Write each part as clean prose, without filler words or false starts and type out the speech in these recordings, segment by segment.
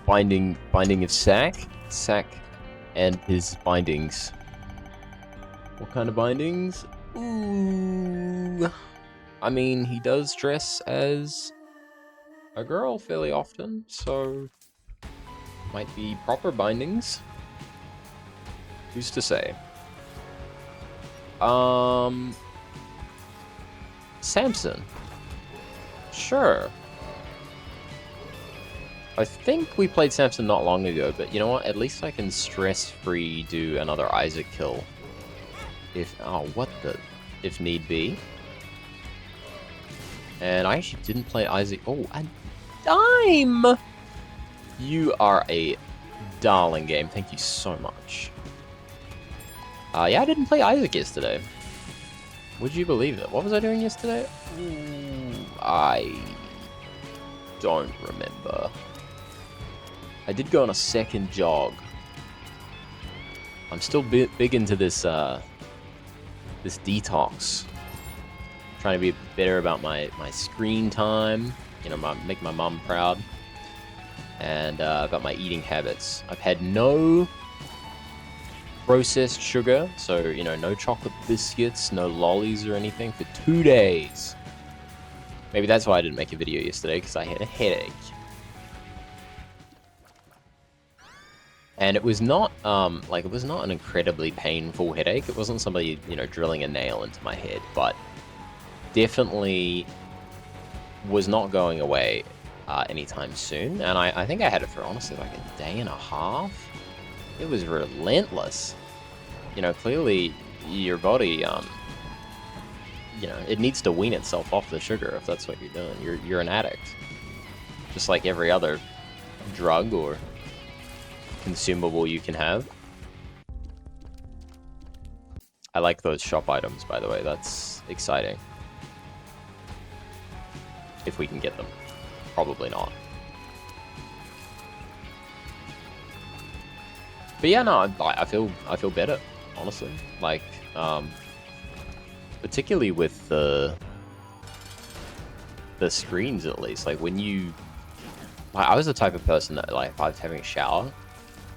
binding of Sack and his bindings. What kind of bindings? Ooh, I mean, he does dress as a girl fairly often, so might be proper bindings. Who's to say? Samson. Sure. I think we played Samson not long ago, but you know what? At least I can stress-free do another Isaac kill. If need be. And I actually didn't play Isaac. Oh, a dime! You are a darling game. Thank you so much. Yeah, I didn't play Isaac yesterday. Would you believe it? What was I doing yesterday? Ooh, I don't remember. I did go on a second jog. I'm still big into this this detox. Trying to be better about my screen time. You know, make my mom proud. And about my eating habits. I've had no processed sugar, so, you know, no chocolate biscuits, no lollies or anything for 2 days. Maybe that's why I didn't make a video yesterday, because I had a headache. And it was not, it was not an incredibly painful headache. It wasn't somebody, you know, drilling a nail into my head, but definitely was not going away anytime soon. And I think I had it for, honestly, like a day and a half. It was relentless. You know, clearly your body, you know, it needs to wean itself off the sugar if that's what you're doing. You're an addict. Just like every other drug or consumable you can have. I like those shop items, by the way. That's exciting. If we can get them. Probably not. But yeah, no, I feel better, honestly. Like, particularly with the screens, at least. Like, when you... I was the type of person that, like, if I was having a shower,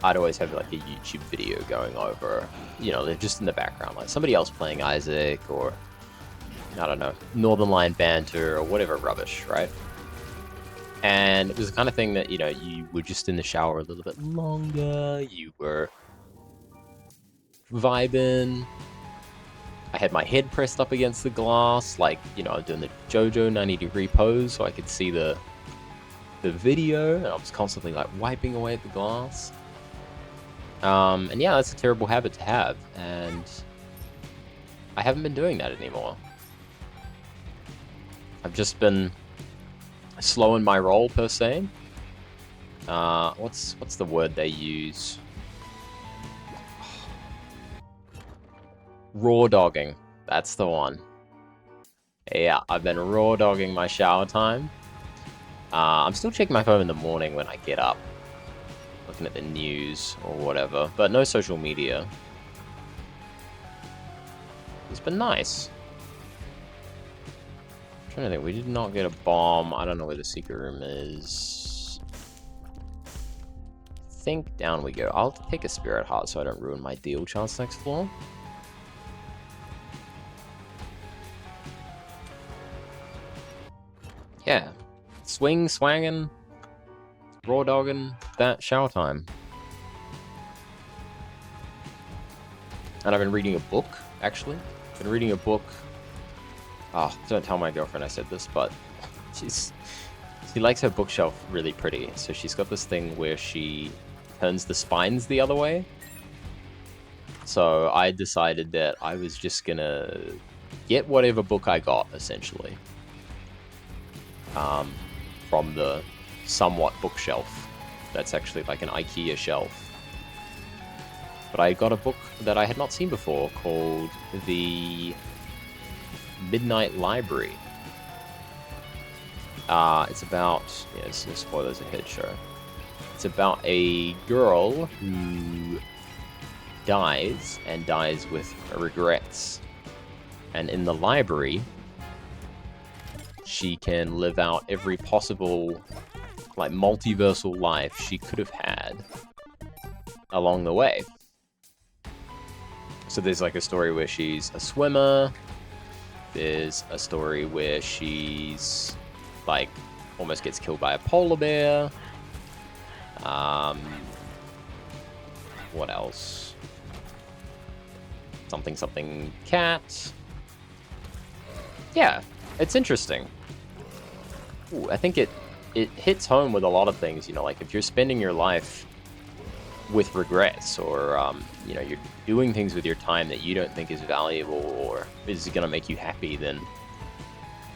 I'd always have, like, a YouTube video going over. You know, they're just in the background. Like, somebody else playing Isaac, or, I don't know, Northern Line banter, or whatever rubbish, right? And it was the kind of thing that, you know, you were just in the shower a little bit longer, you were vibing. I had my head pressed up against the glass, like, you know, I was doing the JoJo 90-degree pose so I could see the video, and I was constantly, like, wiping away at the glass. And yeah, that's a terrible habit to have, and I haven't been doing that anymore. I've just been slow in my roll, per se. What's the word they use? Raw dogging. That's the one. Yeah, I've been raw dogging my shower time. I'm still checking my phone in the morning when I get up, looking at the news or whatever, but no social media. It's been nice. I'm trying to think, we did not get a bomb. I don't know where the secret room is. I think down we go. I'll take a spirit heart so I don't ruin my deal chance next floor. Yeah. Swangin', raw dogging, that shower time. And I've been reading a book, actually. I've been reading a book. Oh, don't tell my girlfriend I said this, but she likes her bookshelf really pretty. So she's got this thing where she turns the spines the other way. So I decided that I was just gonna get whatever book I got, essentially. From the somewhat bookshelf. That's actually like an IKEA shelf. But I got a book that I had not seen before called The Midnight Library. It's about... yeah, it's no spoilers ahead, sure. It's about a girl who dies, and dies with regrets. And in the library, she can live out every possible like multiversal life she could have had along the way. So there's like a story where she's a swimmer. There's a story where she's like almost gets killed by a polar bear. What else? Something cat. Yeah, it's interesting. Ooh, I think it hits home with a lot of things, you know, like if you're spending your life with regrets, or you know, you're doing things with your time that you don't think is valuable or is going to make you happy, then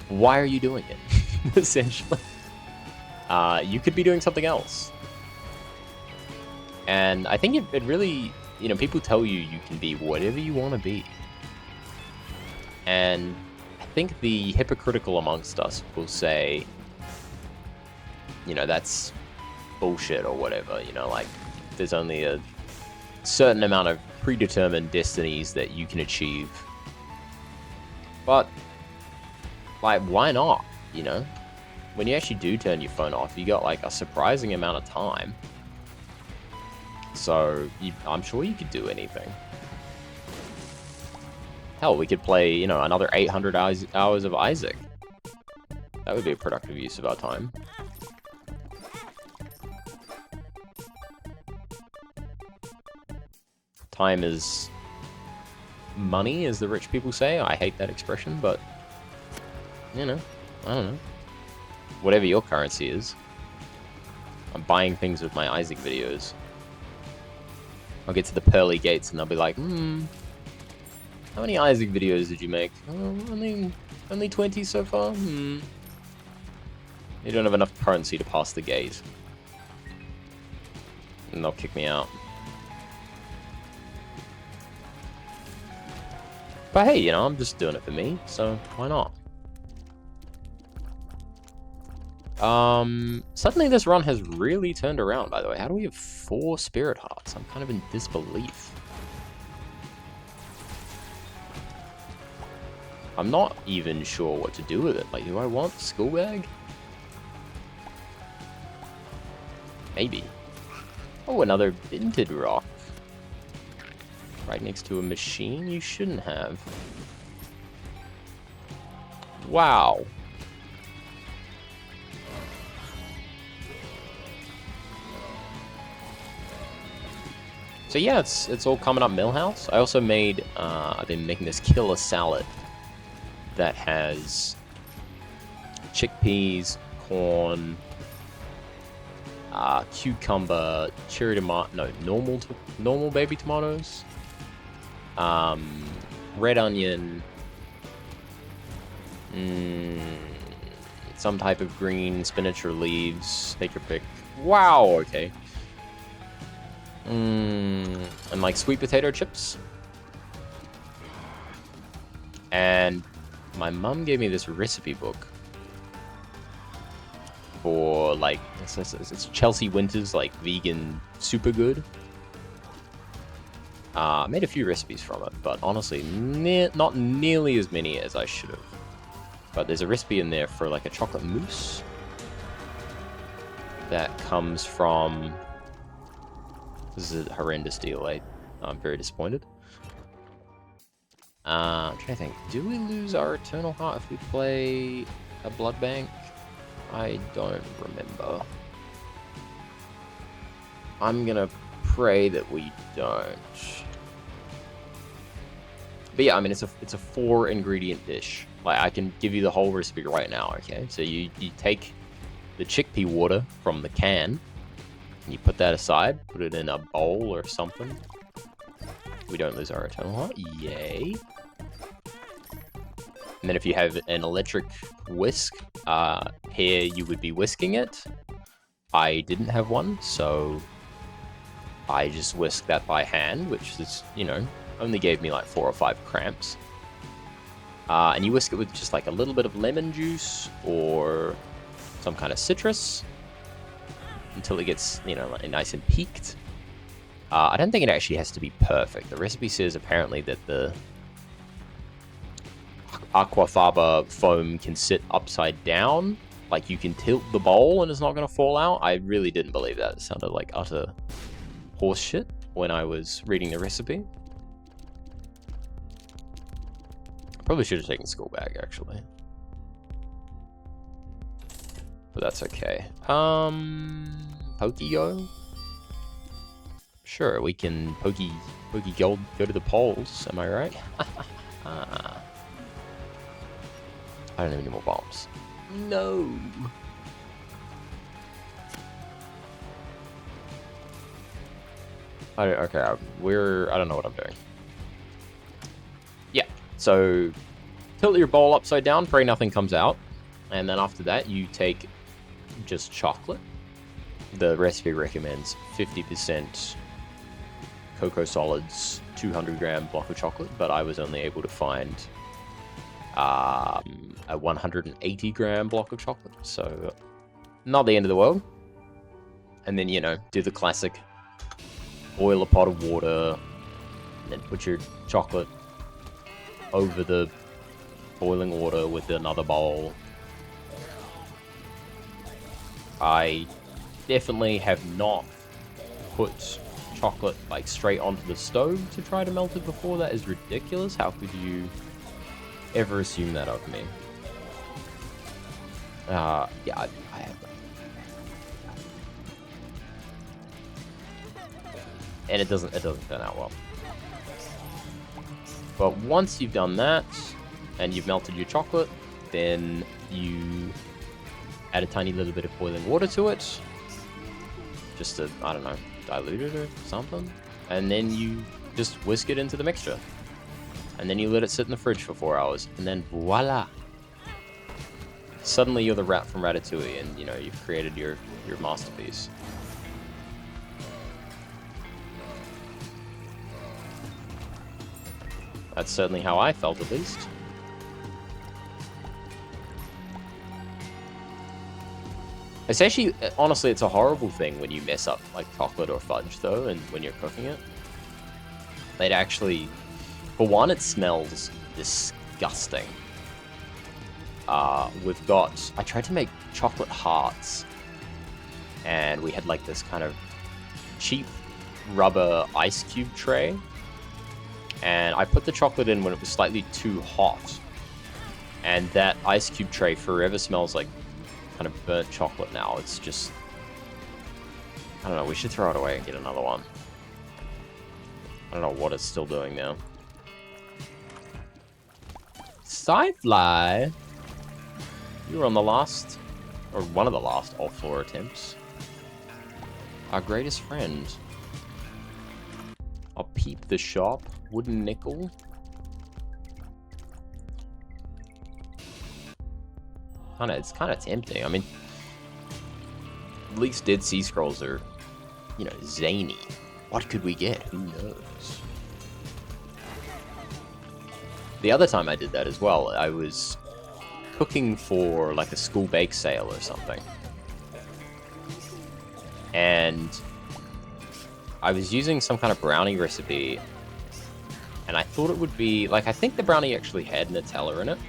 why are you doing it? Essentially, you could be doing something else. And I think it really, you know, people tell you you can be whatever you want to be, and I think the hypocritical amongst us will say, you know, that's bullshit or whatever, you know, like there's only a certain amount of predetermined destinies that you can achieve. But, like, why not, you know? When you actually do turn your phone off, you got, like, a surprising amount of time. So, I'm sure you could do anything. Hell, we could play, you know, another 800 hours of Isaac. That would be a productive use of our time. Time is money, as the rich people say. I hate that expression, but, you know, I don't know. Whatever your currency is. I'm buying things with my Isaac videos. I'll get to the pearly gates and they'll be like, how many Isaac videos did you make? Oh, only 20 so far? You don't have enough currency to pass the gate. And they'll kick me out. But hey, you know, I'm just doing it for me, so why not? Suddenly this run has really turned around, by the way. How do we have 4 spirit hearts? I'm kind of in disbelief. I'm not even sure what to do with it. Like, do I want school bag? Maybe. Oh, another vintage rock. Right next to a machine you shouldn't have. Wow. So yeah, it's all coming up Millhouse. I also made, I've been making this killer salad that has chickpeas, corn, cucumber, cherry tomato, no, normal baby tomatoes, red onion, some type of green spinach or leaves, take your pick. Wow, okay. And like sweet potato chips. And my mum gave me this recipe book for like, it's Chelsea Winters, like vegan super good. I made a few recipes from it, but honestly, not nearly as many as I should have. But there's a recipe in there for like a chocolate mousse that comes from, this is a horrendous deal, I'm very disappointed. I'm trying to think, do we lose our Eternal Heart if we play a Blood Bank? I don't remember. I'm gonna pray that we don't. But yeah, I mean, it's a 4 ingredient dish. Like, I can give you the whole recipe right now, okay? So you take the chickpea water from the can, and you put that aside, put it in a bowl or something. We don't lose our Eternal Heart, yay. And then if you have an electric whisk, here you would be whisking it. I didn't have one, so I just whisked that by hand, which is, you know, only gave me like 4 or 5 cramps. And you whisk it with just like a little bit of lemon juice or some kind of citrus until it gets, you know, like nice and peaked. I don't think it actually has to be perfect. The recipe says apparently that the aquafaba foam can sit upside down, like you can tilt the bowl and it's not going to fall out. I really didn't believe that. It sounded like utter horse shit when I was reading the recipe. Probably should have taken school bag, actually. But that's okay. Pokey-go? Sure, we can Pokey go to the polls, am I right? I don't have any more bombs. No! Okay, I don't know what I'm doing. Yeah, so tilt your bowl upside down, pray nothing comes out. And then after that, you take just chocolate. The recipe recommends 50% cocoa solids, 200 gram block of chocolate, but I was only able to find a 180 gram block of chocolate, so not the end of the world. And then, you know, do the classic boil a pot of water, and then put your chocolate over the boiling water with another bowl. I definitely have not put chocolate like straight onto the stove to try to melt it before. That is ridiculous. How could you ever assume that of me? Yeah, I have that. And it doesn't turn out well. But once you've done that, and you've melted your chocolate, then you add a tiny little bit of boiling water to it. Just to, I don't know, dilute it or something. And then you just whisk it into the mixture. And then you let it sit in the fridge for 4 hours. And then voila! Suddenly you're the rat from Ratatouille, and you know, you've created your masterpiece. That's certainly how I felt, at least. It's actually, honestly, it's a horrible thing when you mess up like chocolate or fudge, though, and when you're cooking it. It actually, for one, it smells disgusting. I tried to make chocolate hearts, and we had like this kind of cheap rubber ice cube tray, and I put the chocolate in when it was slightly too hot, and that ice cube tray forever smells like kind of burnt chocolate now. It's just, I don't know, we should throw it away and get another one. I don't know what it's still doing now. Sci-Fly! You were on the last, or one of the last off-floor attempts. Our greatest friend. I'll peep the shop. Wooden nickel. It's kind of tempting. I mean, at least Dead Sea Scrolls are, you know, zany. What could we get? Who knows? The other time I did that as well, I was cooking for like a school bake sale or something. And I was using some kind of brownie recipe, and I thought it would be, like, I think the brownie actually had Nutella in it.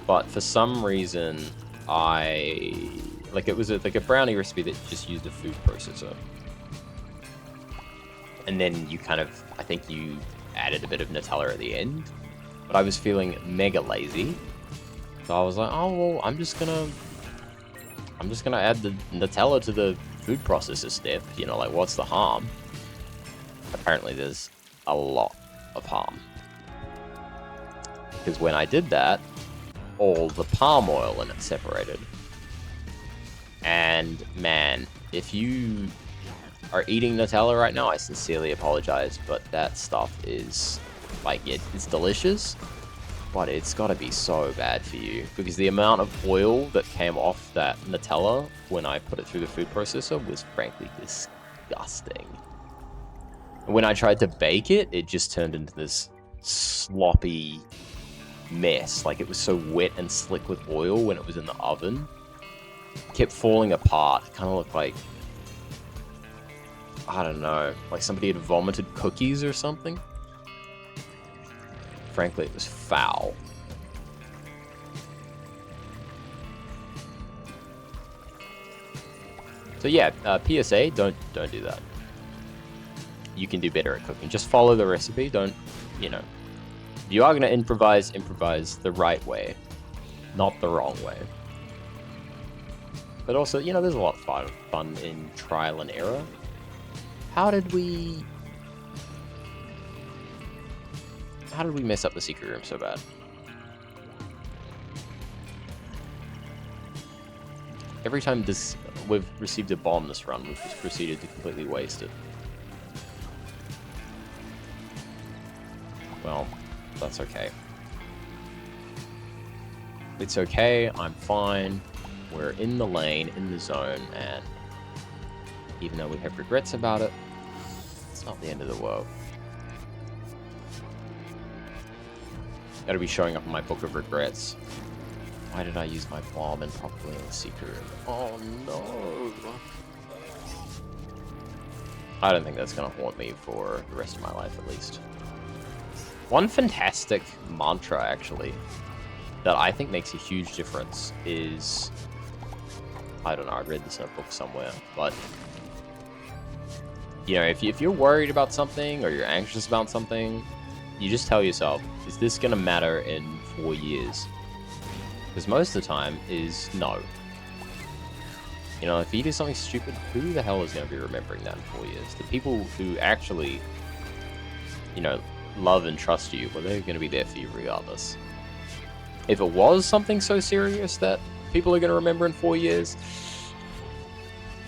But for some reason, it was like a brownie recipe that just used a food processor. And then you kind of, I think you added a bit of Nutella at the end. But I was feeling mega lazy. So I was like, oh, well, I'm just gonna add the Nutella to the food processor step. You know, like, what's the harm? Apparently there's a lot of harm. Because when I did that, all the palm oil in it separated. And man, if you are eating Nutella right now, I sincerely apologize, but that stuff is, like, it's delicious, but it's gotta be so bad for you, because the amount of oil that came off that Nutella when I put it through the food processor was frankly disgusting. And when I tried to bake it, it just turned into this sloppy mess. Like, it was so wet and slick with oil when it was in the oven. It kept falling apart. It kind of looked like, I don't know, like somebody had vomited cookies or something. Frankly, it was foul. So yeah, PSA, don't do that. You can do better at cooking. Just follow the recipe. Don't, you know, if you are gonna improvise the right way, not the wrong way. But also, you know, there's a lot of fun in trial and error. How did we mess up the secret room so bad? Every time we've received a bomb this run, we've just proceeded to completely waste it. Well, that's okay. It's okay, I'm fine. We're in the lane, in the zone, and even though we have regrets about it, it's not the end of the world. Gotta be showing up in my book of regrets. Why did I use my bomb improperly in the secret room? Oh no! I don't think that's gonna haunt me for the rest of my life, at least. One fantastic mantra, actually, that I think makes a huge difference is... I don't know, I read this in a book somewhere, but... You know, if you're worried about something, or you're anxious about something, you just tell yourself, is this gonna matter in 4 years? Because most of the time is no. You know, if you do something stupid, who the hell is going to be remembering that in 4 years? The people who actually, you know, love and trust you, well, they're going to be there for you regardless. If it was something so serious that people are going to remember in 4 years,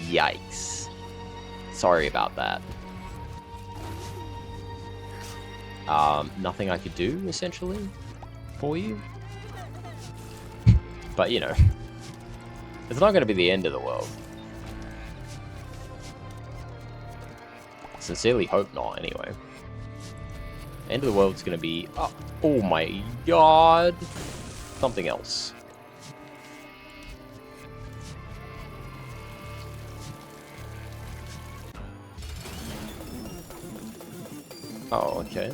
yikes. Sorry about that. Nothing I could do, essentially, for you. But, you know, it's not going to be the end of the world. Sincerely hope not, anyway. The end of the world is going to be... oh my god! Something else. Oh, okay.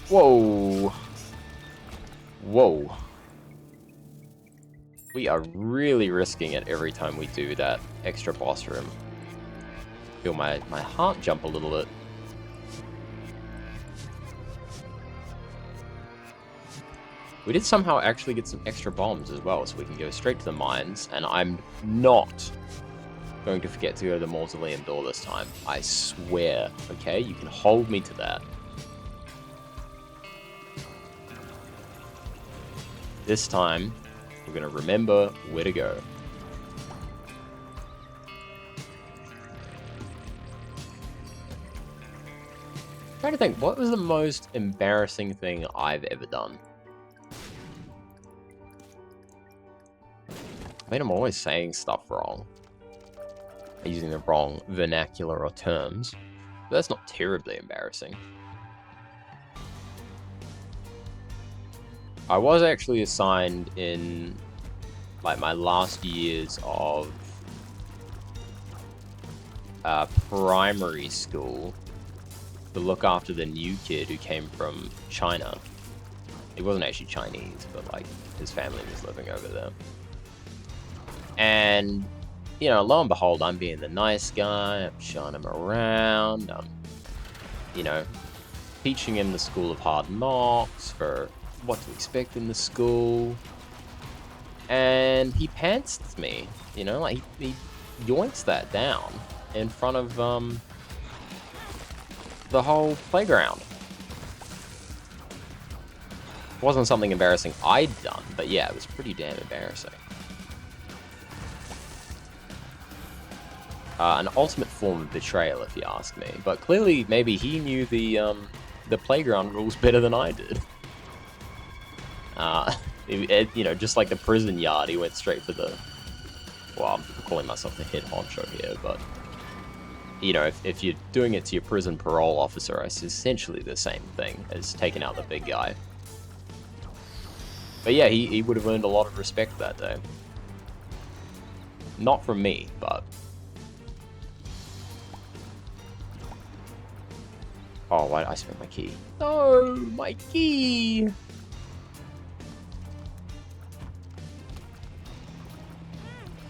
Whoa. Whoa. We are really risking it every time we do that extra boss room. Feel my heart jump a little bit. We did somehow actually get some extra bombs as well, so we can go straight to the mines, and I'm not going to forget to go to the mausoleum door this time. I swear, okay? You can hold me to that. This time, we're going to remember where to go. I'm trying to think, what was the most embarrassing thing I've ever done? I mean, I'm always saying stuff wrong. Using the wrong vernacular or terms. But that's not terribly embarrassing. I was actually assigned in like my last years of primary school to look after the new kid who came from China. He wasn't actually Chinese, but like his family was living over there. And, you know, lo and behold, I'm being the nice guy, I'm showing him around, I'm, you know, teaching him the school of hard knocks for what to expect in the school. And he pantsed me, you know, like he yoinks that down in front of the whole playground. It wasn't something embarrassing I'd done, but yeah, it was pretty damn embarrassing. An ultimate form of betrayal, if you ask me. But clearly, maybe he knew the playground rules better than I did. You know, just like the prison yard, he went straight for the... Well, I'm calling myself the head honcho here, but... You know, if you're doing it to your prison parole officer, it's essentially the same thing as taking out the big guy. But yeah, he would have earned a lot of respect that day. Not from me, but... Oh, why did I spend my key? No, my key!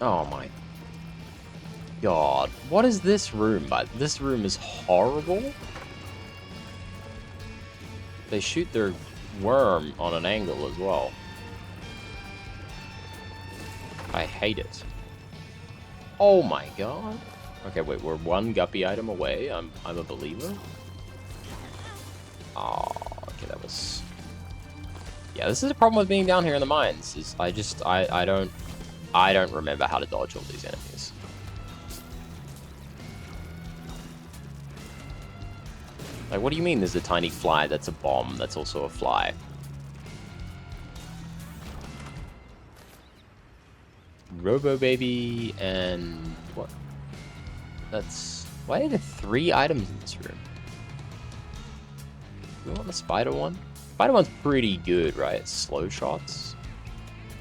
Oh my god. What is this room? This room is horrible. They shoot their worm on an angle as well. I hate it. Oh my god. Okay, wait, we're one guppy item away. I'm a believer. Oh, okay, that was... Yeah, this is a problem with being down here in the mines. Is I don't remember how to dodge all these enemies. Like, what do you mean there's a tiny fly that's a bomb that's also a fly? Robo Baby and what? That's... Why are there 3 items in this room? Do we want the spider one? Spider one's pretty good, right? Slow shots.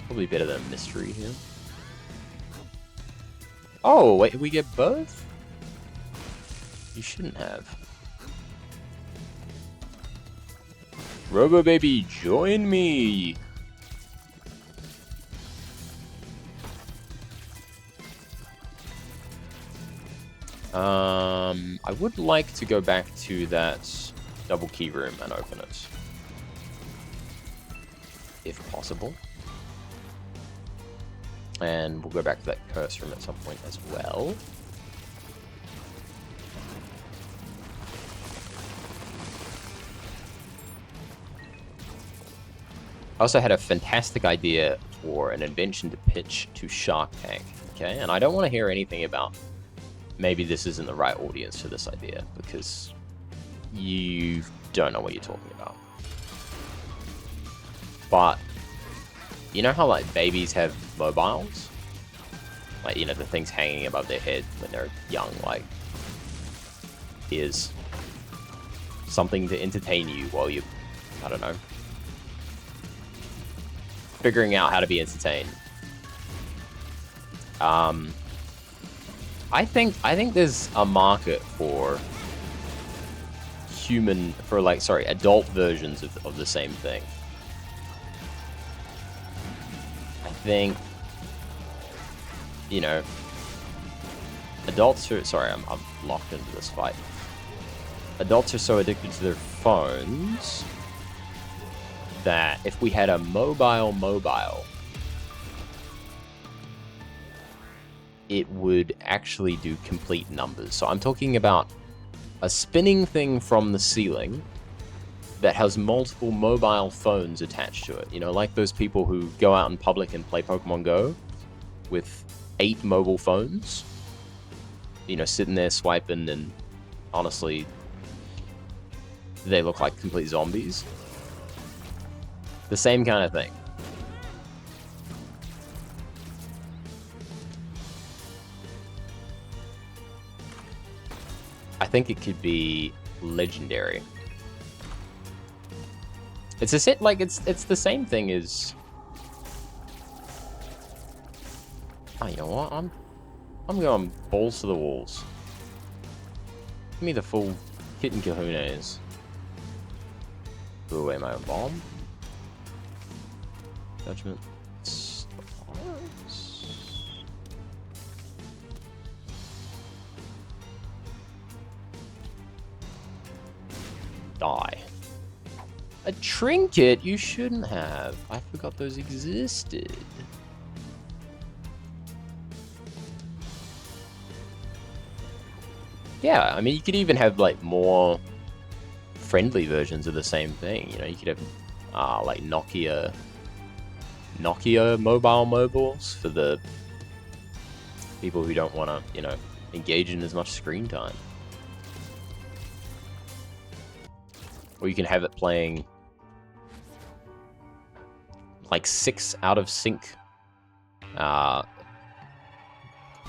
Probably better than mystery here. Oh, wait, we get both? You shouldn't have. Robo Baby, join me! I would like to go back to that double key room and open it. If possible. And we'll go back to that curse room at some point as well. I also had a fantastic idea for an invention to pitch to Shark Tank, okay? And I don't want to hear anything about maybe this isn't the right audience for this idea, because you don't know what you're talking about. But, you know how, like, babies have mobiles? Like, you know, the things hanging above their head when they're young, like, here's something to entertain you while you, I don't know, figuring out how to be entertained. I think there's a market for adult versions of the same thing. I think, you know, adults are... Sorry, I'm locked into this fight. Adults are so addicted to their phones that if we had a mobile, it would actually do complete numbers. So I'm talking about a spinning thing from the ceiling that has multiple mobile phones attached to it. You know, like those people who go out in public and play Pokemon Go with 8 mobile phones. You know, sitting there swiping, and honestly, they look like complete zombies. The same kind of thing. I think it could be legendary. It's a set, like, it's the same thing as... Oh, you know what? I'm going balls to the walls. Give me the full kit and kahunas. Blew away my own bomb. Judgment. Die. A trinket? You shouldn't have. I forgot those existed. Yeah, I mean, you could even have, like, more friendly versions of the same thing. You know, you could have, like, Nokia mobile mobiles for the people who don't want to, you know, engage in as much screen time. Or you can have it playing like 6 out of sync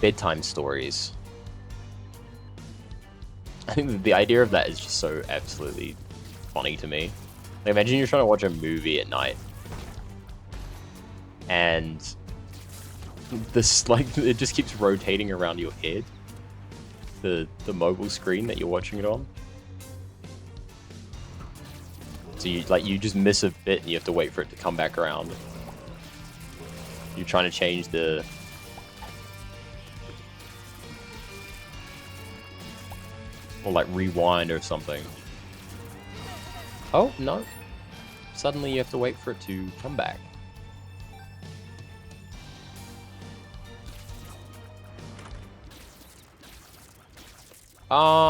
bedtime stories. I think the idea of that is just so absolutely funny to me. Like, imagine you're trying to watch a movie at night, and this, like, it just keeps rotating around your head, the mobile screen that you're watching it on. So you just miss a bit and you have to wait for it to come back around. You're trying to change the Or like rewind or something. Oh, no. Suddenly you have to wait for it to come back.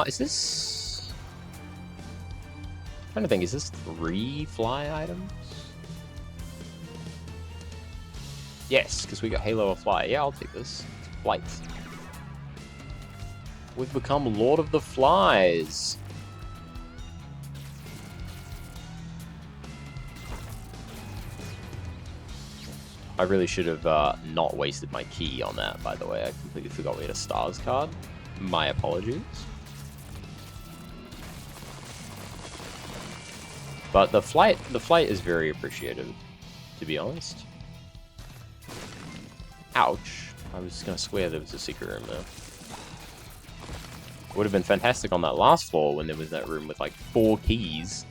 Is this... I'm trying to think, is this 3 fly items? Yes, because we got Halo of Fly. Yeah, I'll take this. It's flight. We've become Lord of the Flies. I really should have not wasted my key on that, by the way. I completely forgot we had a stars card. My apologies. But the flight is very appreciated, to be honest. Ouch. I was gonna swear there was a secret room there. Would have been fantastic on that last floor when there was that room with like 4 keys.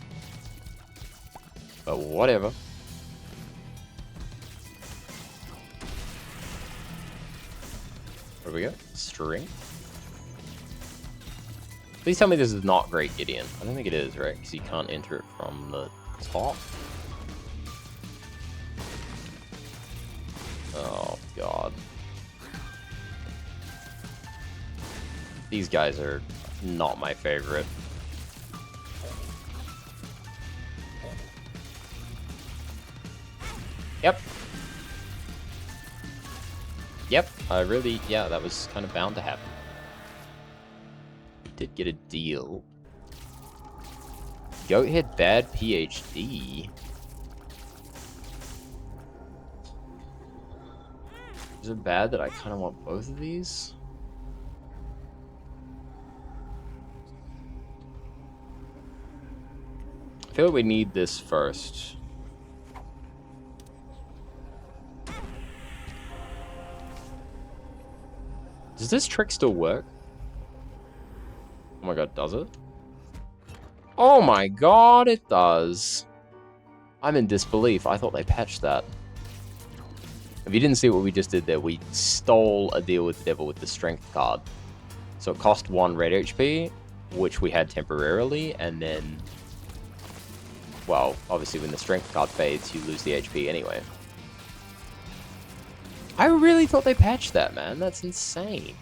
But whatever. Where we go? String. Please tell me this is not Great Gideon. I don't think it is, right? Because you can't enter it from the top. Oh, God. These guys are not my favorite. Yep. Yep, yeah, that was kind of bound to happen. We did get a deal. Goathead Bad PhD. Is it bad that I kind of want both of these? I feel like we need this first. Does this trick still work? Oh my god, does it? Oh my god, it does. I'm in disbelief. I thought they patched that. If you didn't see what we just did there, we stole a deal with the devil with the strength card. So it cost 1 red HP, which we had temporarily, and then... well, obviously when the strength card fades, you lose the HP anyway. I really thought they patched that, man. That's insane.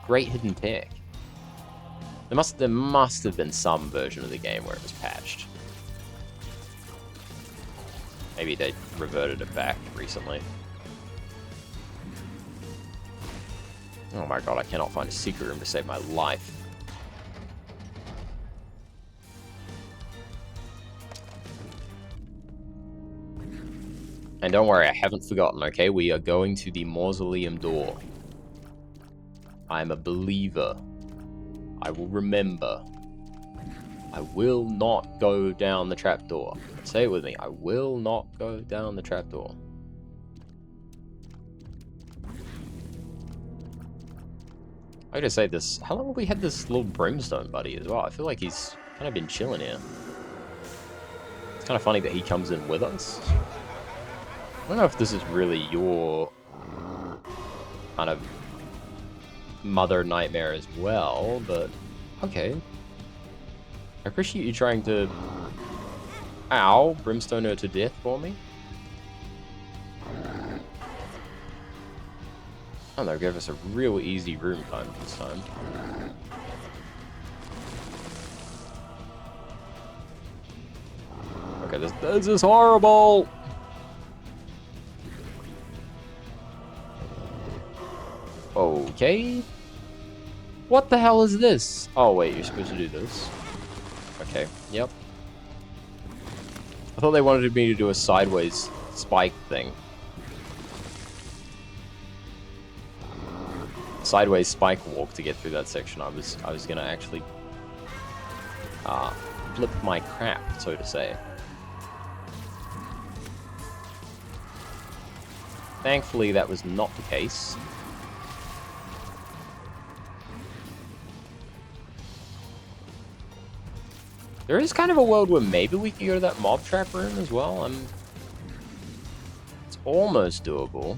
Great hidden tech. There must have been some version of the game where it was patched. Maybe they reverted it back recently. Oh my god, I cannot find a secret room to save my life. And don't worry, I haven't forgotten, okay? We are going to the mausoleum door. I'm a believer. I will remember. I will not go down the trapdoor. Say it with me. I will not go down the trapdoor. I gotta say this. How long have we had this little brimstone buddy as well? I feel like he's kind of been chilling here. It's kind of funny that he comes in with us. I don't know if this is really your kind of mother nightmare as well, but okay. I appreciate you trying to, brimstone her to death for me. Oh no, gave us a real easy room time this time. Okay, this is horrible! Okay. What the hell is this? Oh wait, you're supposed to do this. Okay, yep. I thought they wanted me to do a sideways spike thing. Sideways spike walk to get through that section. I was gonna actually flip my crap, so to say. Thankfully, that was not the case. There is kind of a world where maybe we could go to that mob trap room as well. It's almost doable.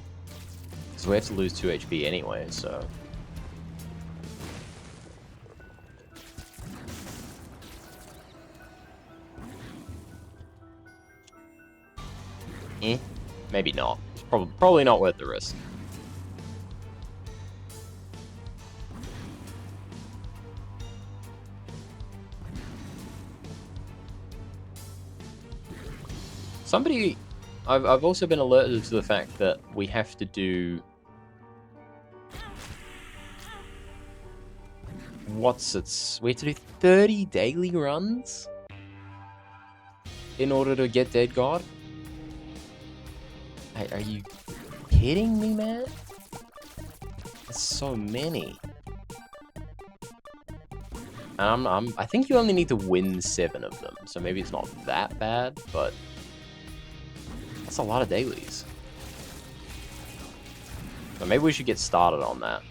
Because we have to lose 2 HP anyway, so... Maybe not. It's probably not worth the risk. Somebody, I've also been alerted to the fact that we have to do we have to do 30 daily runs in order to get Dead God. Are you kidding me, man? That's so many. And I think you only need to win 7 of them, so maybe it's not that bad, but that's a lot of dailies. So maybe we should get started on that,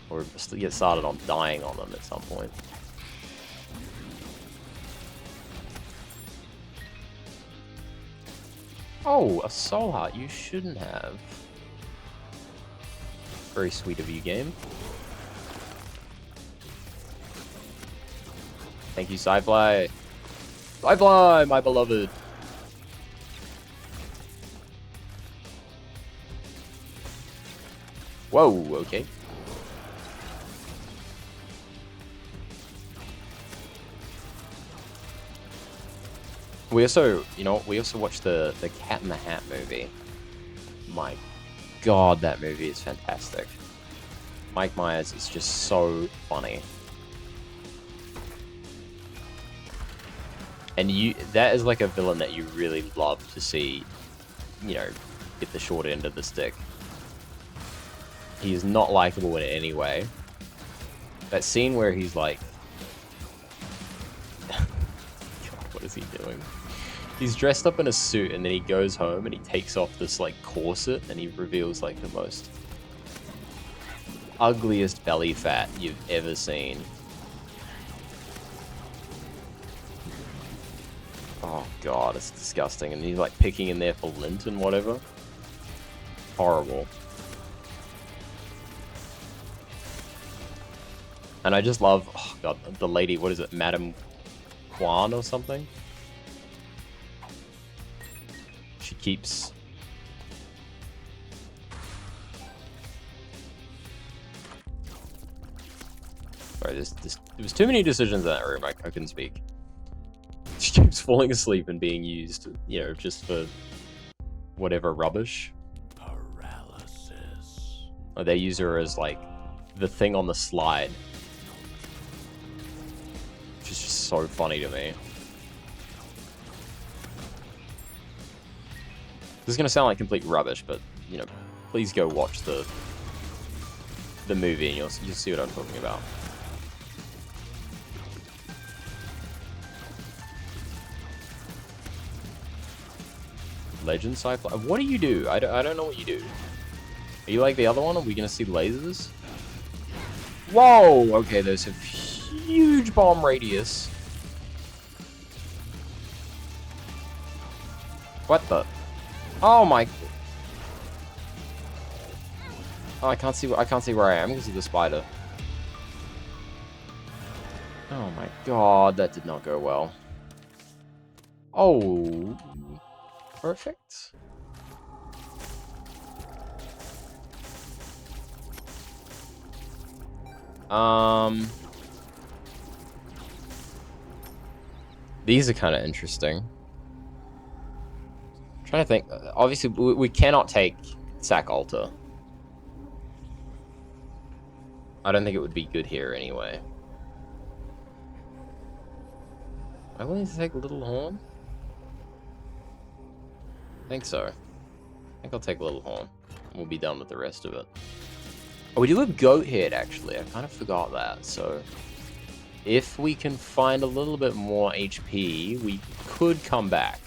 or get started on dying on them at some point. Oh, a soul heart. You shouldn't have. Very sweet of you, game. Thank you, Sci-Fly. Sci-Fly, my beloved. Whoa, okay. We also, we also watched the Cat in the Hat movie. My God, that movie is fantastic. Mike Myers is just so funny. And that is like a villain that you really love to see, get the short end of the stick. He is not likable in any way. That scene where he's like... God, what is he doing? He's dressed up in a suit and then he goes home and he takes off this like corset and he reveals like the most ugliest belly fat you've ever seen. Oh God, it's disgusting. And he's like picking in there for lint and whatever. Horrible. And I just love, oh God, the lady, what is it, Madame Kwan or something? She keeps... Sorry, there was too many decisions in that room, I couldn't speak. She keeps falling asleep and being used, just for whatever rubbish. Paralysis. Or they use her as, like, the thing on the slide. Which is just so funny to me. This is going to sound like complete rubbish, but, please go watch the movie and you'll see what I'm talking about. Legend Sci-Fi? What do you do? I don't know what you do. Are you like the other one? Are we going to see lasers? Whoa! Okay, there's a huge bomb radius. What the? Oh my! Oh, I can't see where I am because of the spider. Oh my God, that did not go well. Oh, perfect. These are kind of interesting. I'm trying to think. Obviously, we cannot take Sack Altar. I don't think it would be good here anyway. Am I willing to take Little Horn? I think so. I think I'll take Little Horn. We'll be done with the rest of it. Oh, we do have Goat Head, actually. I kind of forgot that, so... If we can find a little bit more HP, we could come back.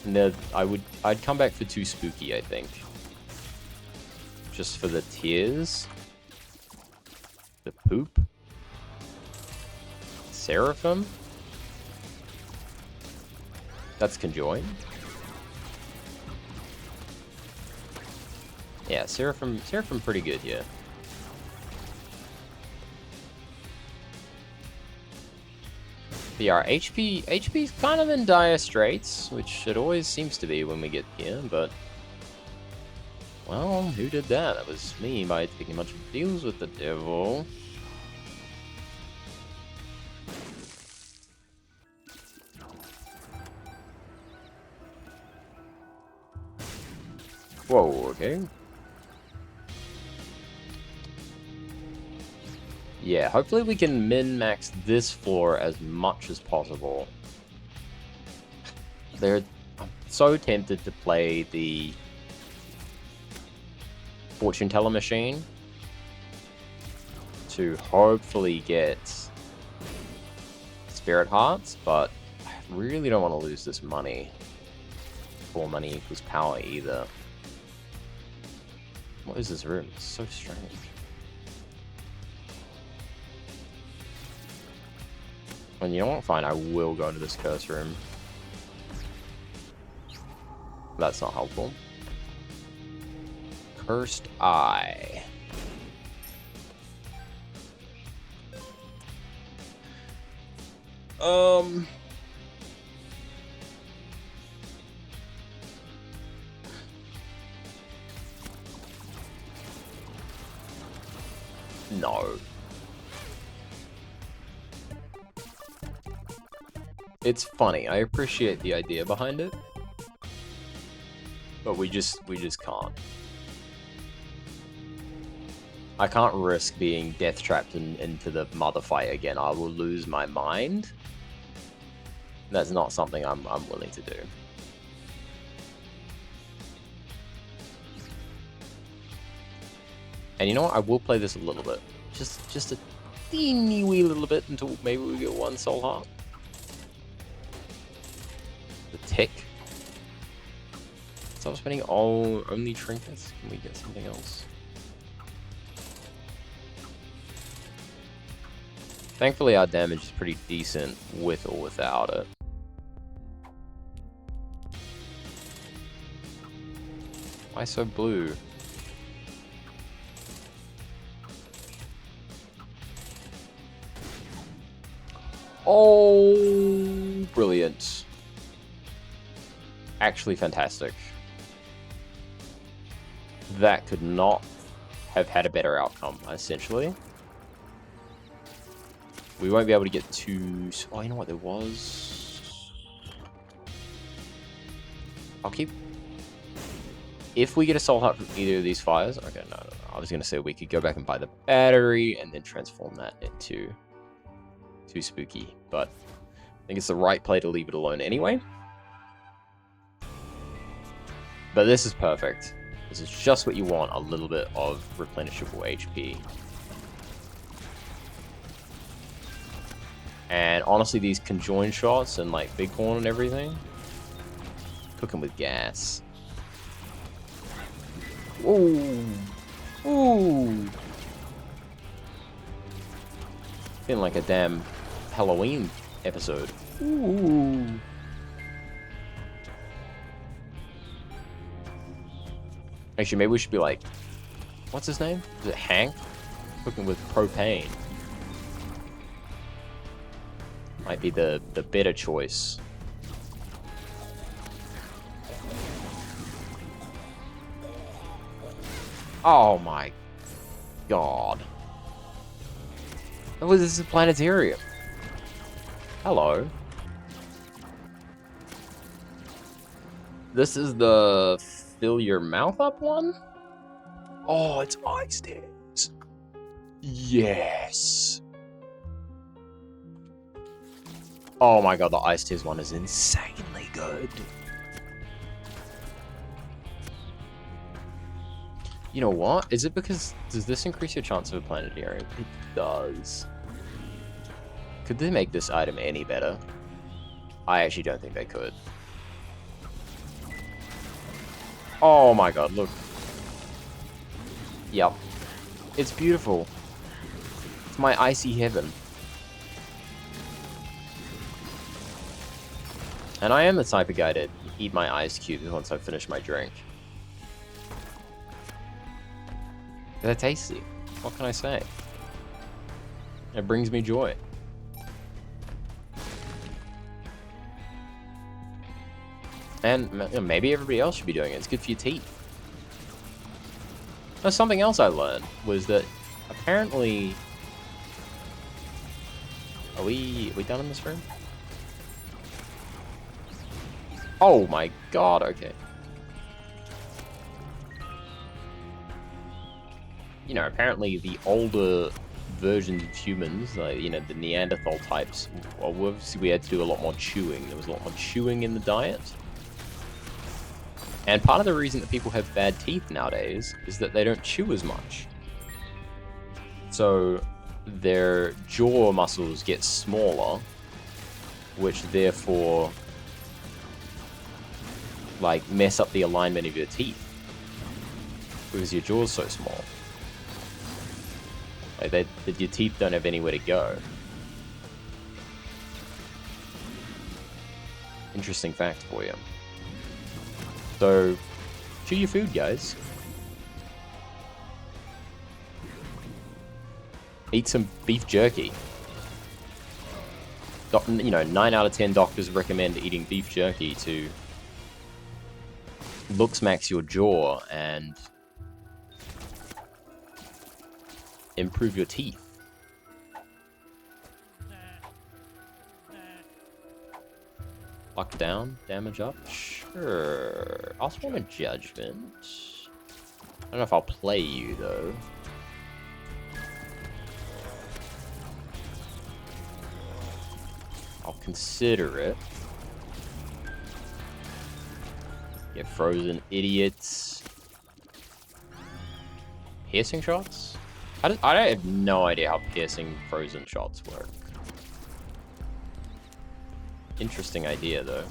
And then I'd come back for 2 Spooky, I think. Just for the tears. The poop. Seraphim. That's conjoined. Yeah, Seraphim pretty good here. But yeah, our HP's kind of in dire straits, which it always seems to be when we get here, but... Well, who did that? That was me by taking a bunch of deals with the devil. Whoa, okay. Yeah, hopefully we can min-max this floor as much as possible. I'm so tempted to play the fortune teller machine to hopefully get spirit hearts, but I really don't want to lose this money. 4 money equals power either. What is this room? It's so strange. And you know what? Fine, I will go into this curse room. That's not helpful. Cursed Eye. No. It's funny. I appreciate the idea behind it. But we just can't. I can't risk being death trapped into the mother fight again. I will lose my mind. That's not something I'm willing to do. And you know what? I will play this a little bit. Just a teeny wee little bit until maybe we get 1 soul heart. The tick. Stop spending only trinkets. Can we get something else? Thankfully, our damage is pretty decent with or without it. Why so blue? Oh, brilliant. Actually fantastic. That could not have had a better outcome, essentially. We won't be able to get two... Oh, you know what? There was... I'll keep... If we get a soul heart from either of these fires... Okay, no. I was going to say we could go back and buy the battery and then transform that into... Too spooky. But I think it's the right play to leave it alone anyway. But this is perfect. This is just what you want. A little bit of replenishable HP. And honestly, these conjoined shots and like Bighorn and everything, cooking with gas. Ooh, ooh, feeling like a damn Halloween episode. Ooh. Actually, maybe we should be like, what's his name? Is it Hank? Cooking with propane. Might be the better choice. Oh my god. Oh, this is a planetarium. Hello. This is the fill your mouth up one? Oh, it's ice days. Yes. Oh my god, the Ice Tears one is insanely good. You know what? Is it because... Does this increase your chance of a planetarium? It does. Could they make this item any better? I actually don't think they could. Oh my god, look. Yep. It's beautiful. It's my icy heaven. And I am the type of guy to eat my ice cubes once I finish my drink. They're tasty. What can I say? It brings me joy. And maybe everybody else should be doing it. It's good for your teeth. There's something else I learned was that apparently... Are we done in this room? Oh my god, okay. You know, apparently the older versions of humans, like, you know, the Neanderthal types, well, obviously we had to do a lot more chewing. There was a lot more chewing in the diet. And part of the reason that people have bad teeth nowadays is that they don't chew as much. So their jaw muscles get smaller, which therefore, like, mess up the alignment of your teeth. Because your jaw's so small. Like, your teeth don't have anywhere to go. Interesting fact for you. So, chew your food, guys. Eat some beef jerky. You know, 9 out of 10 doctors recommend eating beef jerky to looks max your jaw and improve your teeth. Luck down, damage up? Sure. I'll swim a judgment. I don't know if I'll play you, though. I'll consider it. Get frozen idiots. Piercing shots? I have no idea how piercing frozen shots work. Interesting idea, though.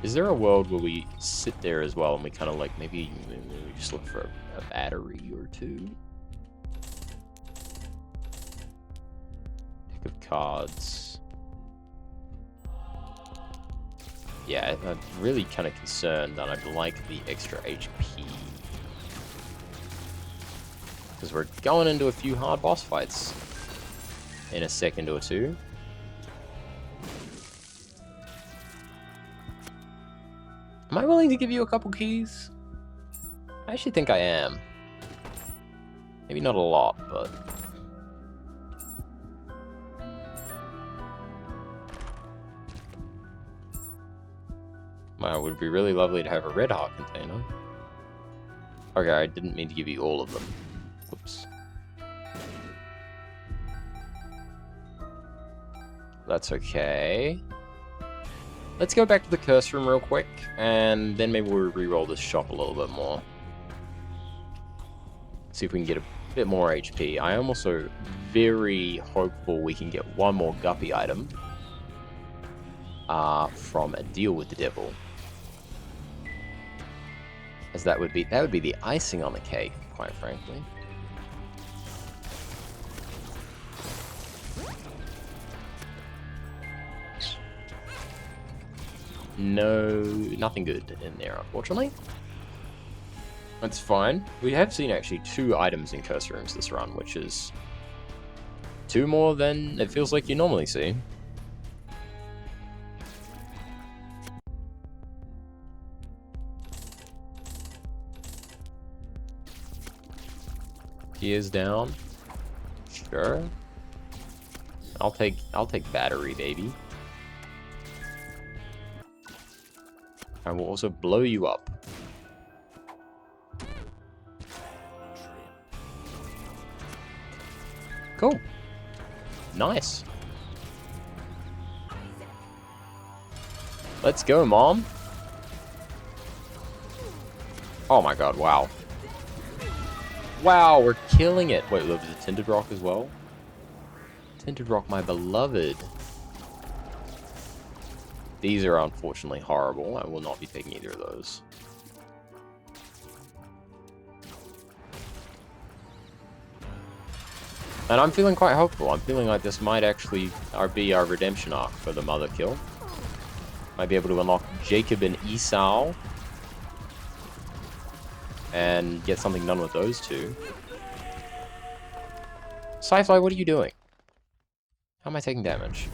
Is there a world where we sit there as well and we kind of like, maybe we just look for a battery or two? Deck of cards. Yeah, I'm really kind of concerned that I'd like the extra HP. Because we're going into a few hard boss fights in a second or two. Am I willing to give you a couple keys? I actually think I am. Maybe not a lot, but... Wow, it would be really lovely to have a red heart container. Okay, I didn't mean to give you all of them. Whoops. That's okay. Let's go back to the curse room real quick, and then maybe we'll re-roll this shop a little bit more. See if we can get a bit more HP. I am also very hopeful we can get one more guppy item from a deal with the devil. As that would be the icing on the cake, quite frankly. No, nothing good in there, unfortunately. That's fine. We have seen actually 2 items in curse rooms this run, which is 2 more than it feels like you normally see. Gears down. Sure. I'll take battery, baby. I will also blow you up. Cool. Nice. Let's go, Mom. Oh my god, wow. Wow, we're killing it. Wait, there was a Tinted Rock as well? Tinted Rock, my beloved. These are unfortunately horrible. I will not be taking either of those. And I'm feeling quite hopeful. I'm feeling like this might actually be our redemption arc for the mother kill. Might be able to unlock Jacob and Esau. And get something done with those two. Sci-Fi, what are you doing? How am I taking damage?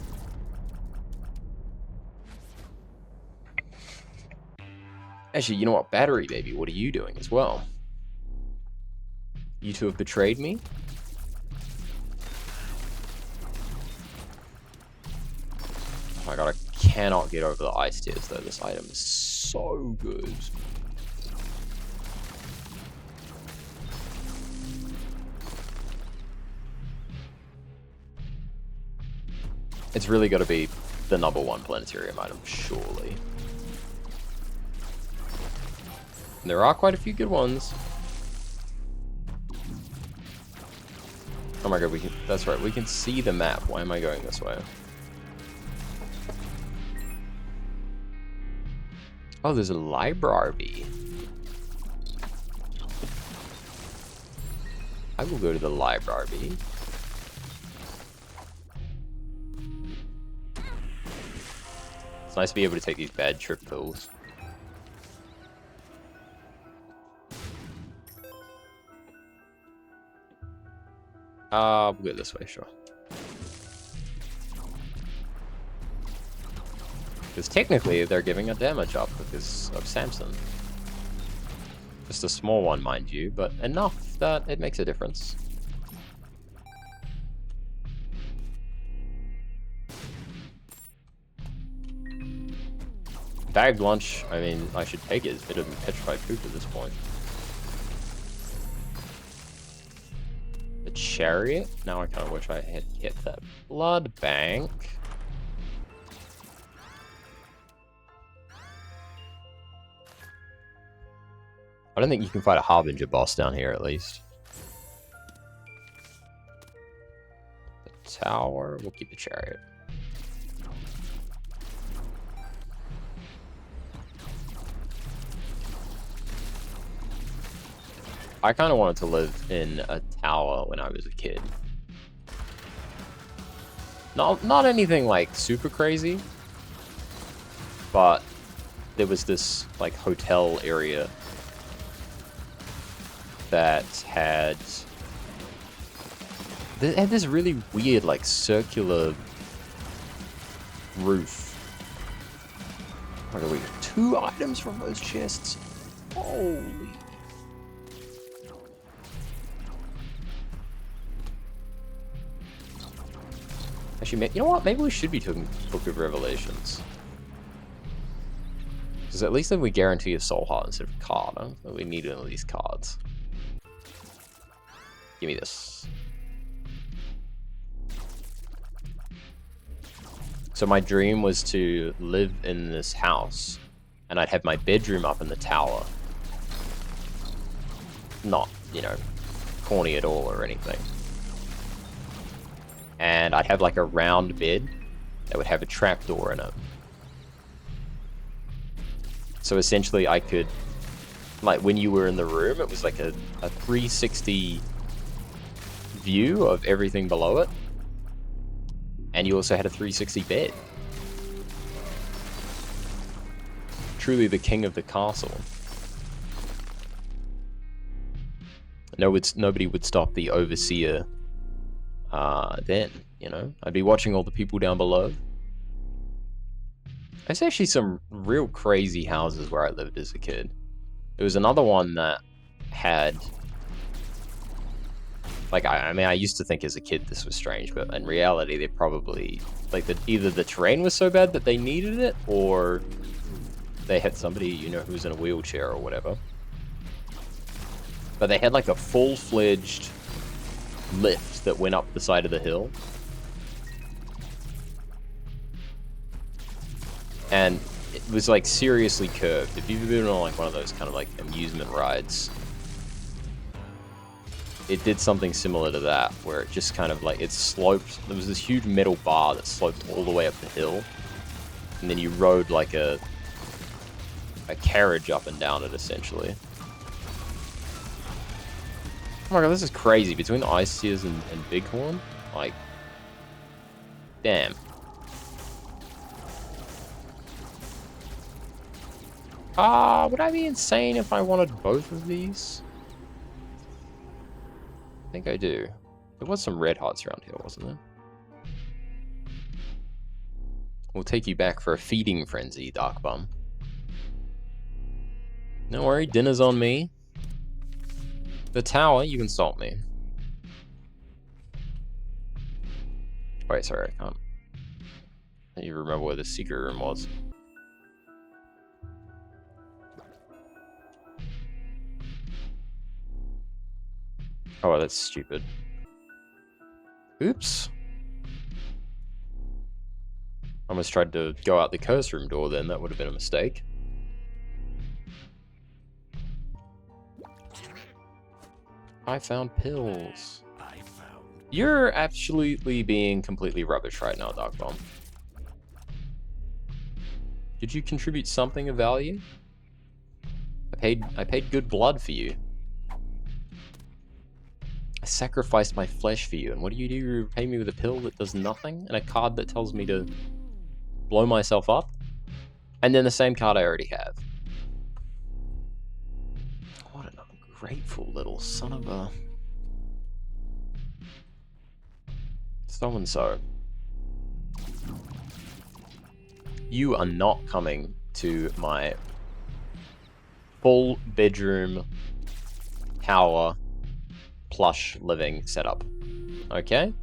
Actually, you know what? Battery Baby, what are you doing as well? You two have betrayed me? Oh my god, I cannot get over the ice tears though. This item is so good. It's really got to be the #1 planetarium item, surely. And there are quite a few good ones. Oh my god, we can, that's right, we can see the map. Why am I going this way? Oh, there's a library. I will go to the library. It's nice to be able to take these bad trip pills. We'll go this way, sure. Because technically, they're giving a damage up because of Samson. Just a small one, mind you, but enough that it makes a difference. Bagged lunch, I mean, I should take it. It's better than petrified poop at this point. The chariot? Now I kind of wish I had hit that blood bank. I don't think you can fight a Harbinger boss down here, at least. The tower, we'll keep the chariot. I kind of wanted to live in a tower when I was a kid. Not anything like super crazy, but there was this like hotel area that had this really weird like circular roof. What are we? 2 items from those chests. Holy. Actually, you know what? Maybe we should be taking Book of Revelations. Because at least then we guarantee a soul heart instead of a card. I don't think we need one of these cards. Give me this. So my dream was to live in this house, and I'd have my bedroom up in the tower. Not, you know, corny at all or anything. And I'd have like a round bed that would have a trapdoor in it. So essentially I could, like when you were in the room, it was like a 360 view of everything below it. And you also had a 360 bed. Truly the king of the castle. Nobody would stop the overseer then, you know? I'd be watching all the people down below. There's actually some real crazy houses where I lived as a kid. There was another one that had... Like, I mean, I used to think as a kid this was strange, but in reality, they probably... Like, either the terrain was so bad that they needed it, or they had somebody, you know, who was in a wheelchair or whatever. But they had, like, a full-fledged lift that went up the side of the hill. And it was, like, seriously curved. If you've been on, like, one of those kind of, like, amusement rides, it did something similar to that, where it just kind of, like, it sloped. There was this huge metal bar that sloped all the way up the hill. And then you rode, like, a carriage up and down it, essentially. Oh my god, this is crazy. Between the Ice Tears and Bighorn, like, damn. Would I be insane if I wanted both of these? I think I do. There was some red hearts around here, wasn't there? We'll take you back for a feeding frenzy, Dark Bum. Don't worry, dinner's on me. The tower, you insult me. Wait, sorry, I can't. I don't even remember where the secret room was. Oh, that's stupid. Oops. I almost tried to go out the curse room door then, that would have been a mistake. I found pills. You're absolutely being completely rubbish right now, Dark Bomb. Did you contribute something of value? I paid good blood for you. I sacrificed my flesh for you, and what do? You repay me with a pill that does nothing? And a card that tells me to blow myself up? And then the same card I already have. What an ungrateful little son of a... So-and-so. You are not coming to my full bedroom tower plush living setup. Okay? In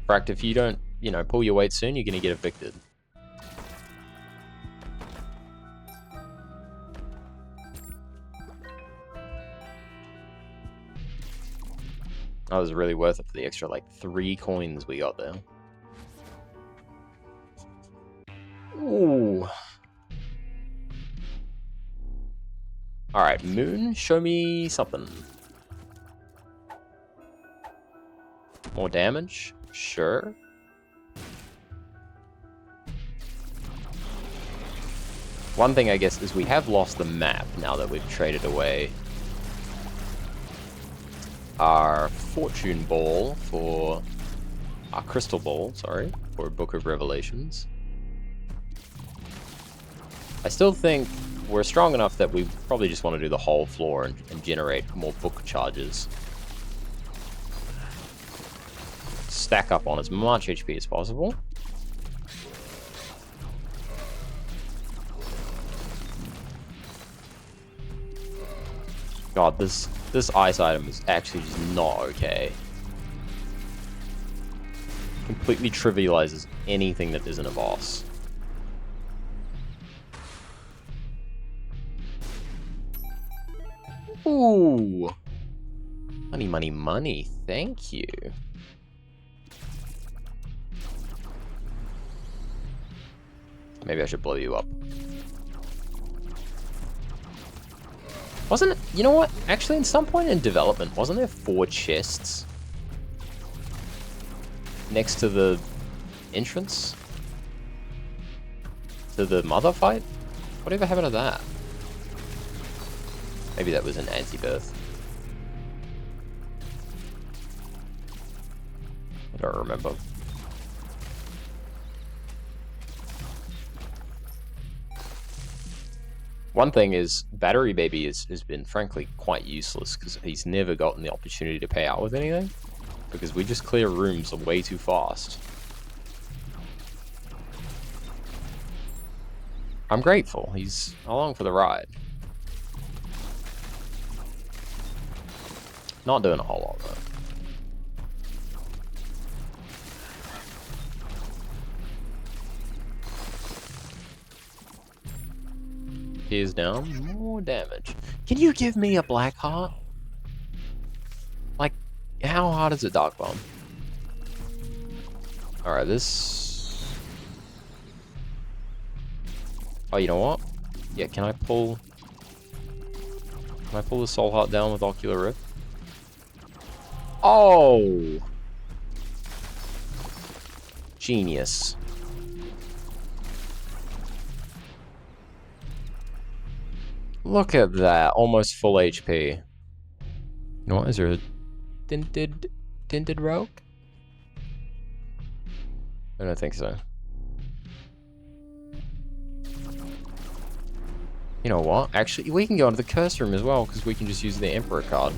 fact, if you don't, you know, pull your weight soon, you're gonna get evicted. That was really worth it for the extra, like, 3 coins we got there. Ooh. Alright, Moon, show me something. More damage? Sure. One thing, I guess, is we have lost the map now that we've traded away our fortune ball for... our crystal ball, sorry, for Book of Revelations. I still think we're strong enough that we probably just want to do the whole floor and generate more book charges. Stack up on as much HP as possible. God, this ice item is actually just not okay. Completely trivializes anything that isn't a boss. Ooh. Money, money, money. Thank you. Maybe I should blow you up. Wasn't it? You know what? Actually, in some point in development, wasn't there 4 chests next to the entrance to the mother fight? Whatever happened to that? Maybe that was an anti-birth. I don't remember. One thing is, Battery Baby has been frankly quite useless because he's never gotten the opportunity to pay out with anything. Because we just clear rooms way too fast. I'm grateful. He's along for the ride. Not doing a whole lot though. Here's down. More damage. Can you give me a black heart? Like, how hard is it, Dark Bomb? Alright, this... Oh, you know what? Yeah, can I pull the soul heart down with Ocular Rift? Oh! Genius. Look at that, almost full HP. You know what, is there a tinted rogue? I don't think so. You know what, actually, we can go into the curse room as well, because we can just use the Emperor card.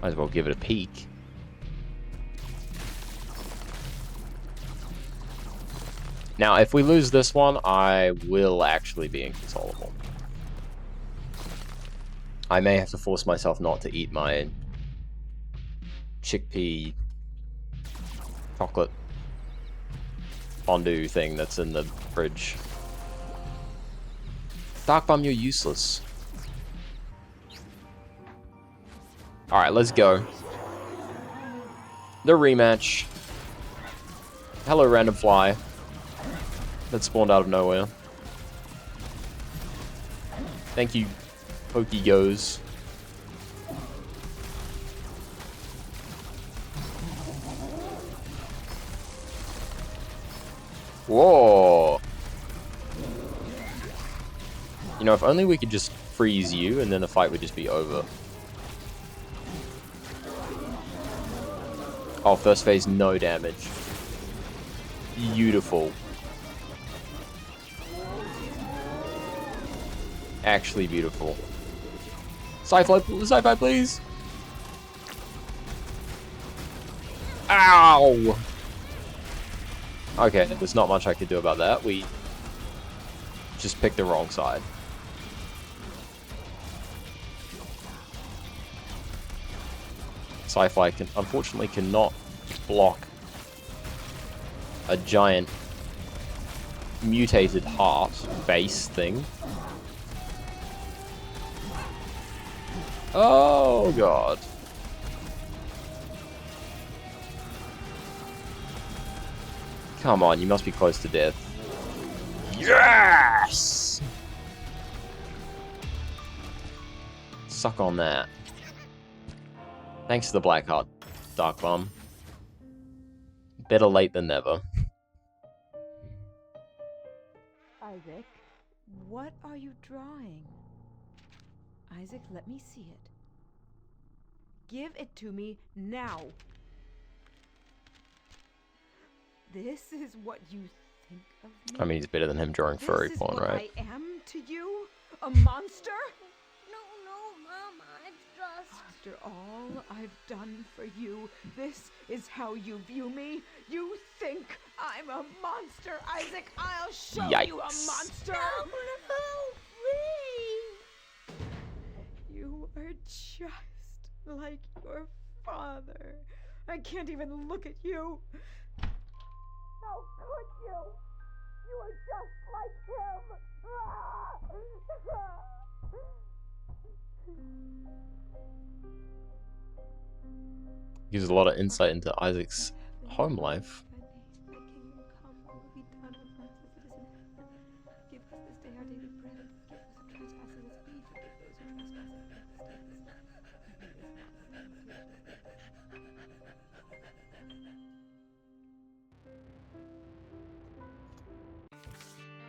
Might as well give it a peek. Now, if we lose this one, I will actually be inconsolable. I may have to force myself not to eat my chickpea chocolate fondue thing that's in the fridge. Dark Bum, you're useless. Alright, let's go. The rematch. Hello, random fly. That spawned out of nowhere. Thank you, Pokey Goes. Whoa! You know, if only we could just freeze you and then the fight would just be over. Oh, first phase, no damage. Beautiful. Actually beautiful. Sci-fi, please! Ow! Okay, there's not much I could do about that. We just picked the wrong side. Sci-fi unfortunately cannot block a giant mutated heart base thing. Oh god. Come on, you must be close to death. Yes! Suck on that. Thanks to the black heart, Dark Bum. Better late than never. Isaac, what are you drawing? Isaac, let me see it. Give it to me now. This is what you think of me? I mean, he's better than him drawing furry porn, right? This is what I am to you? A monster? No, Mom, After all I've done for you, this is how you view me? You think I'm a monster, Isaac? I'll show you a monster! No, please! You are just like your father. I can't even look at you. How could you? You are just like him! Gives a lot of insight into Isaac's home life.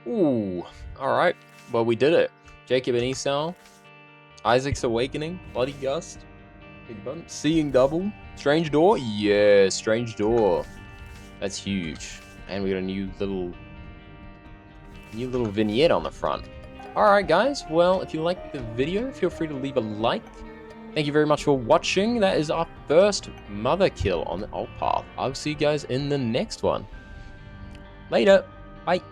Ooh, alright. Well, we did it. Jacob and Esau. Isaac's Awakening. Bloody Gust. Big button. Seeing Double. Strange Door? Yeah, Strange Door. That's huge. And we got a new little vignette on the front. Alright guys, well, if you liked the video, feel free to leave a like. Thank you very much for watching. That is our first mother kill on the alt path. I'll see you guys in the next one. Later. Bye.